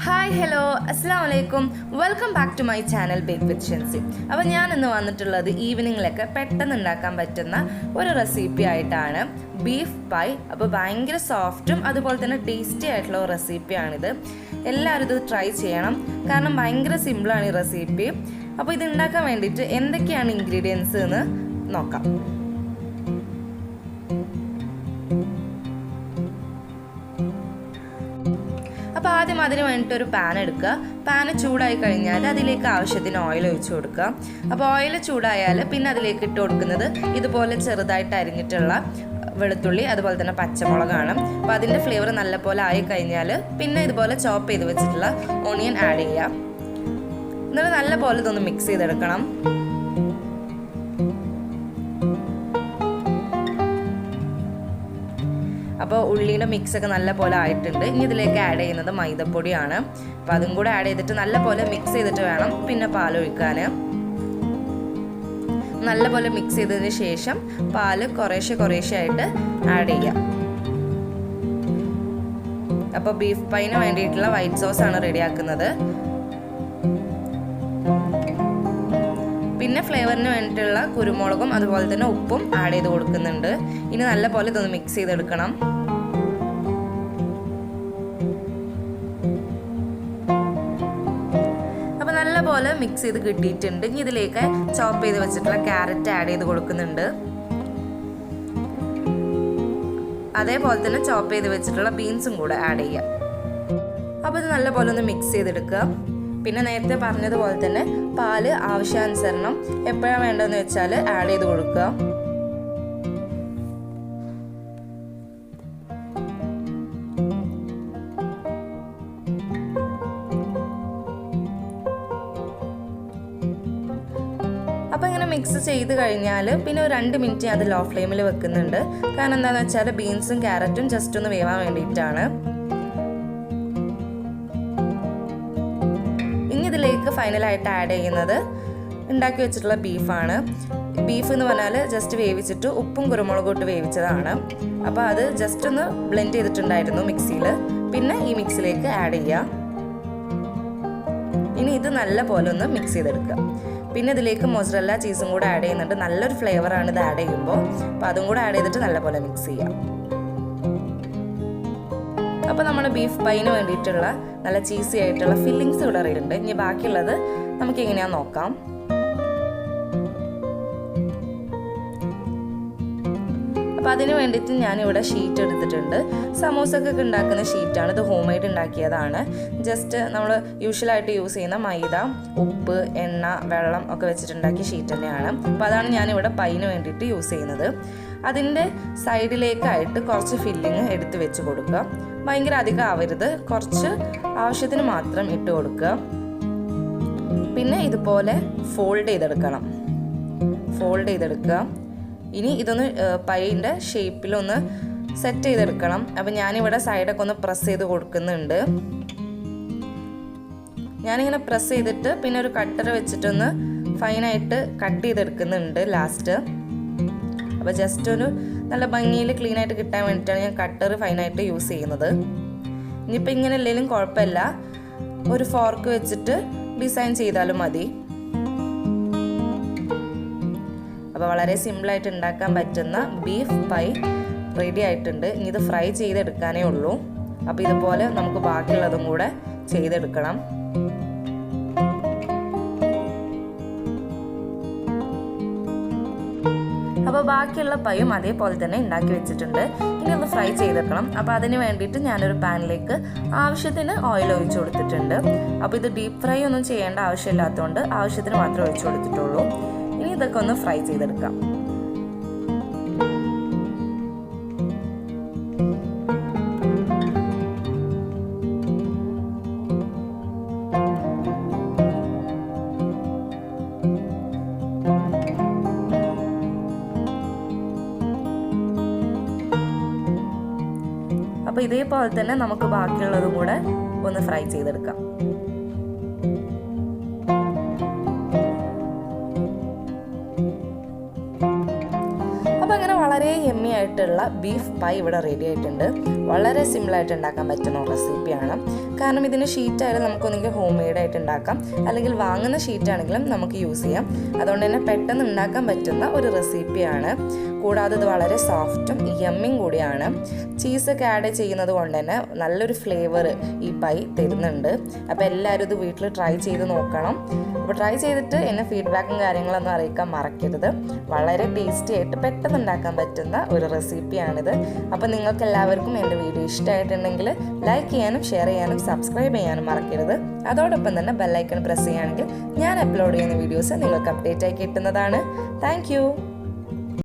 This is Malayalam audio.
ഹായ് ഹലോ അസ്സാം വലൈക്കും welcome back to my channel bake with Shenzi. അപ്പോൾ ഞാൻ ഇന്ന് വന്നിട്ടുള്ളത് ഈവനിങ്ങിലൊക്കെ പെട്ടെന്ന് ഉണ്ടാക്കാൻ പറ്റുന്ന ഒരു റെസിപ്പി ആയിട്ടാണ്, ബീഫ് പൈ. അപ്പോൾ ഭയങ്കര സോഫ്റ്റും അതുപോലെ തന്നെ ടേസ്റ്റി ആയിട്ടുള്ള ഒരു റെസിപ്പിയാണിത്. എല്ലാവരും ഇത് ട്രൈ ചെയ്യണം, കാരണം ഭയങ്കര സിമ്പിളാണ് ഈ റെസിപ്പി. അപ്പോൾ ഇത് ഉണ്ടാക്കാൻ വേണ്ടിയിട്ട് എന്തൊക്കെയാണ് ഇൻഗ്രീഡിയൻസ് എന്ന് നോക്കാം. അപ്പോൾ ആദ്യം അതിന് വേണ്ടിയിട്ട് ഒരു പാൻ എടുക്കുക. പാന് ചൂടായി കഴിഞ്ഞാൽ അതിലേക്ക് ആവശ്യത്തിന് ഓയിൽ ഒഴിച്ചു കൊടുക്കുക. അപ്പോൾ ഓയിൽ ചൂടായാൽ പിന്നെ അതിലേക്ക് ഇട്ട് കൊടുക്കുന്നത് ഇതുപോലെ ചെറുതായിട്ട് അരിഞ്ഞിട്ടുള്ള വെളുത്തുള്ളി അതുപോലെ തന്നെ പച്ചമുളകാണ്. അപ്പോൾ അതിൻ്റെ ഫ്ലേവർ നല്ലപോലെ ആയി കഴിഞ്ഞാൽ പിന്നെ ഇതുപോലെ ചോപ്പ് ചെയ്ത് വെച്ചിട്ടുള്ള ഓണിയൻ ആഡ് ചെയ്യുക. എന്നിട്ട് നല്ലപോലെ ഇതൊന്ന് മിക്സ് ചെയ്തെടുക്കണം. അപ്പോൾ ഉള്ളിയുടെ മിക്സൊക്കെ നല്ല പോലെ ആയിട്ടുണ്ട്. ഇനി ഇതിലേക്ക് ആഡ് ചെയ്യുന്നത് മൈദപ്പൊടിയാണ്. അപ്പോൾ അതും കൂടെ ആഡ് ചെയ്തിട്ട് നല്ല പോലെ മിക്സ് ചെയ്തിട്ട് വേണം പിന്നെ പാലൊഴിക്കാൻ. നല്ല പോലെ മിക്സ് ചെയ്തതിന് ശേഷം പാല് കുറേശ്ശെ ആയിട്ട് ആഡ് ചെയ്യാം. അപ്പോൾ ബീഫ് പൈന് വേണ്ടിയിട്ടുള്ള വൈറ്റ് സോസ് ആണ് റെഡിയാക്കുന്നത്. പിന്നെ ഫ്ലേവറിന് വേണ്ടിയിട്ടുള്ള കുരുമുളകും അതുപോലെ തന്നെ ഉപ്പും ആഡ് ചെയ്ത് കൊടുക്കുന്നുണ്ട്. ഇനി നല്ല പോലെ ഇതൊന്ന് മിക്സ് ചെയ്തെടുക്കണം. അപ്പോൾ നല്ല പോലെ മിക്സ് ചെയ്ത് കിട്ടിയിട്ടുണ്ട്. ഇനി ഇതിലേക്ക് ചോപ്പ് ചെയ്ത് വെച്ചിട്ടുള്ള ക്യാരറ്റ് ആഡ് ചെയ്ത് കൊടുക്കുന്നുണ്ട്. അതേപോലെ തന്നെ ചോപ്പ് ചെയ്ത് വെച്ചിട്ടുള്ള ബീൻസും കൂടെ ആഡ് ചെയ്യാം. അപ്പോൾ ഇത് നല്ല പോലെ ഒന്ന് മിക്സ് ചെയ്തെടുക്കുക. പിന്നെ നേരത്തെ പറഞ്ഞതുപോലെ തന്നെ പാല് ആവശ്യാനുസരണം എപ്പോഴാണ് വേണ്ടതെന്ന് വെച്ചാൽ ആഡ് ചെയ്ത് കൊടുക്കുക. അപ്പോൾ ഇങ്ങനെ മിക്സ് ചെയ്ത് കഴിഞ്ഞാൽ പിന്നെ ഒരു 2 മിനിറ്റ് അത് ലോ ഫ്ലെയിമിൽ വെക്കുന്നുണ്ട്. കാരണം എന്താണെന്ന് വെച്ചാൽ ബീൻസും ക്യാരറ്റും ജസ്റ്റ് ഒന്ന് വേവാൻ വേണ്ടിയിട്ടാണ്. ഇതിലേക്ക് ഫൈനലായിട്ട് ആഡ് ചെയ്യുന്നത് ഉണ്ടാക്കി വെച്ചിട്ടുള്ള ബീഫാണ്. ബീഫ് എന്ന് പറഞ്ഞാൽ ജസ്റ്റ് വേവിച്ചിട്ട് ഉപ്പും കുരുമുളകും ഇട്ട് വേവിച്ചതാണ്. അപ്പോൾ അത് ജസ്റ്റ് ഒന്ന് ബ്ലെൻഡ് ചെയ്തിട്ടുണ്ടായിരുന്നു മിക്സിയിൽ. പിന്നെ ഈ മിക്സിലേക്ക് ആഡ് ചെയ്യുക. ഇനി ഇത് നല്ല പോലെ ഒന്ന് മിക്സ് ചെയ്തെടുക്കുക. പിന്നെ ഇതിലേക്ക് മൊസറല്ല ചീസും കൂടെ ആഡ് ചെയ്യുന്നുണ്ട്. നല്ലൊരു ഫ്ലേവറാണ് ഇത് ആഡ് ചെയ്യുമ്പോൾ. അപ്പോൾ അതും കൂടെ ആഡ് ചെയ്തിട്ട് നല്ല പോലെ മിക്സ് ചെയ്യാം. അപ്പോൾ നമ്മൾ ബീഫ് പൈന് വേണ്ടിയിട്ടുള്ള നല്ല ചീസി ആയിട്ടുള്ള ഫില്ലിങ്സ് ഇവിടെ റെഡിയുണ്ട്. ഇനി ബാക്കിയുള്ളത് നമുക്ക് എങ്ങനെയാണെന്ന് നോക്കാം. അപ്പോൾ അതിന് വേണ്ടിയിട്ട് ഞാനിവിടെ ഷീറ്റ് എടുത്തിട്ടുണ്ട്. സമൂസക്കൊക്കെ ഉണ്ടാക്കുന്ന ഷീറ്റാണ്. ഇത് ഹോം മെയ്ഡ് ഉണ്ടാക്കിയതാണ്. ജസ്റ്റ് നമ്മൾ യൂഷ്വലായിട്ട് യൂസ് ചെയ്യുന്ന മൈദ, ഉപ്പ്, എണ്ണ, വെള്ളം ഒക്കെ വെച്ചിട്ടുണ്ടാക്കിയ ഷീറ്റ് തന്നെയാണ്. അപ്പോൾ അതാണ് ഞാനിവിടെ പൈന് വേണ്ടിയിട്ട് യൂസ് ചെയ്യുന്നത്. അതിൻ്റെ സൈഡിലേക്കായിട്ട് കുറച്ച് ഫില്ലിങ് എടുത്ത് വെച്ച് കൊടുക്കുക. ഭയങ്കര അധികം ആവരുത്, കുറച്ച് ആവശ്യത്തിന് മാത്രം ഇട്ട് കൊടുക്കുക. പിന്നെ ഇതുപോലെ ഫോൾഡ് ചെയ്തെടുക്കുക. ഇനി ഇതൊന്ന് പൈൻ്റെ ഷേപ്പിലൊന്ന് സെറ്റ് ചെയ്തെടുക്കണം. അപ്പം ഞാനിവിടെ സൈഡൊക്കെ ഒന്ന് പ്രസ് ചെയ്ത് കൊടുക്കുന്നുണ്ട്. ഞാനിങ്ങനെ പ്രസ് ചെയ്തിട്ട് പിന്നെ ഒരു കട്ടർ വെച്ചിട്ടൊന്ന് ഫൈനായിട്ട് കട്ട് ചെയ്തെടുക്കുന്നുണ്ട് ലാസ്റ്റ്. അപ്പോൾ ജസ്റ്റ് ഒരു നല്ല ഭംഗിയിൽ ക്ലീൻ ആയിട്ട് കിട്ടാൻ വേണ്ടിയിട്ടാണ് ഞാൻ കട്ടർ ഫൈനായിട്ട് യൂസ് ചെയ്യുന്നത്. ഇനിയിപ്പോൾ ഇങ്ങനെ അല്ലെങ്കിലും കുഴപ്പമില്ല, ഒരു ഫോർക്ക് വെച്ചിട്ട് ഡിസൈൻ ചെയ്താലും മതി. അപ്പോൾ വളരെ സിമ്പിളായിട്ട് ഉണ്ടാക്കാൻ പറ്റുന്ന ബീഫ് പൈ റെഡി ആയിട്ടുണ്ട്. ഇനി ഇത് ഫ്രൈ ചെയ്തെടുക്കാനേ ഉള്ളൂ. അപ്പോൾ ഇതുപോലെ നമുക്ക് ബാക്കിയുള്ളതും കൂടെ ചെയ്തെടുക്കണം. അപ്പോൾ ബാക്കിയുള്ള പൈയും അതേപോലെ തന്നെ ഉണ്ടാക്കി വെച്ചിട്ടുണ്ട്. ഇനി ഒന്ന് ഫ്രൈ ചെയ്തെടുക്കണം. അപ്പോൾ അതിന് വേണ്ടിയിട്ട് ഞാനൊരു പാനിലേക്ക് ആവശ്യത്തിന് ഓയിൽ ഒഴിച്ചു കൊടുത്തിട്ടുണ്ട്. അപ്പോൾ ഇത് ഡീപ്പ് ഫ്രൈ ഒന്നും ചെയ്യേണ്ട ആവശ്യമില്ലാത്തതുകൊണ്ട് ആവശ്യത്തിന് മാത്രമേ ഒഴിച്ചു കൊടുത്തിട്ടുള്ളൂ. ഇനി ഇതൊക്കെ ഒന്ന് ഫ്രൈ ചെയ്തെടുക്കാം. അപ്പോൾ ഇതേപോലെ തന്നെ നമുക്ക് ബാക്കിയുള്ളതും കൂടെ ഒന്ന് ഫ്രൈ ചെയ്തെടുക്കാം. അപ്പോൾ അങ്ങനെ വളരെ യമ്മി ആയിട്ട് ആയിട്ടുള്ള ബീഫ് പൈ ഇവിടെ റെഡി ആയിട്ടുണ്ട്. വളരെ സിമ്പിളായിട്ട് ഉണ്ടാക്കാൻ പറ്റുന്ന റെസിപ്പിയാണ്. കാരണം ഇതിന് ഷീറ്റായാലും നമുക്കൊന്നെങ്കിൽ ഹോം മെയ്ഡായിട്ട് ഉണ്ടാക്കാം, അല്ലെങ്കിൽ വാങ്ങുന്ന ഷീറ്റാണെങ്കിലും നമുക്ക് യൂസ് ചെയ്യാം. അതുകൊണ്ട് തന്നെ പെട്ടെന്ന് ഉണ്ടാക്കാൻ പറ്റുന്ന ഒരു റെസിപ്പിയാണ്. കൂടാതെ ഇത് വളരെ സോഫ്റ്റും യമ്മിയും കൂടിയാണ്. ചീസൊക്കെ ആഡ് ചെയ്യുന്നത് കൊണ്ട് തന്നെ നല്ലൊരു ഫ്ലേവർ ഈ പൈ തരുന്നുണ്ട്. അപ്പോൾ എല്ലാവരും ഇത് വീട്ടിൽ ട്രൈ ചെയ്ത് നോക്കണം. അപ്പോൾ ട്രൈ ചെയ്തിട്ട് എന്നെ ഫീഡ്ബാക്കും കാര്യങ്ങളൊന്നും അറിയിക്കാൻ മറക്കരുത്. വളരെ ടേസ്റ്റി ആയിട്ട് പെട്ടെന്ന് ഉണ്ടാക്കാൻ പറ്റുന്ന ഒരു റെസിപ്പിയാണിത്. അപ്പോൾ നിങ്ങൾക്ക് എല്ലാവർക്കും എൻ്റെ വീഡിയോ ഇഷ്ടമായിട്ടുണ്ടെങ്കിൽ ലൈക്ക് ചെയ്യാനും ഷെയർ ചെയ്യാനും സബ്സ്ക്രൈബ് ചെയ്യാനും മറക്കരുത്. അതോടൊപ്പം തന്നെ ബെല്ലൈക്കൺ പ്രസ് ചെയ്യുകയാണെങ്കിൽ ഞാൻ അപ്ലോഡ് ചെയ്യുന്ന വീഡിയോസ് നിങ്ങൾക്ക് അപ്ഡേറ്റ് ആയി കിട്ടുന്നതാണ്. താങ്ക്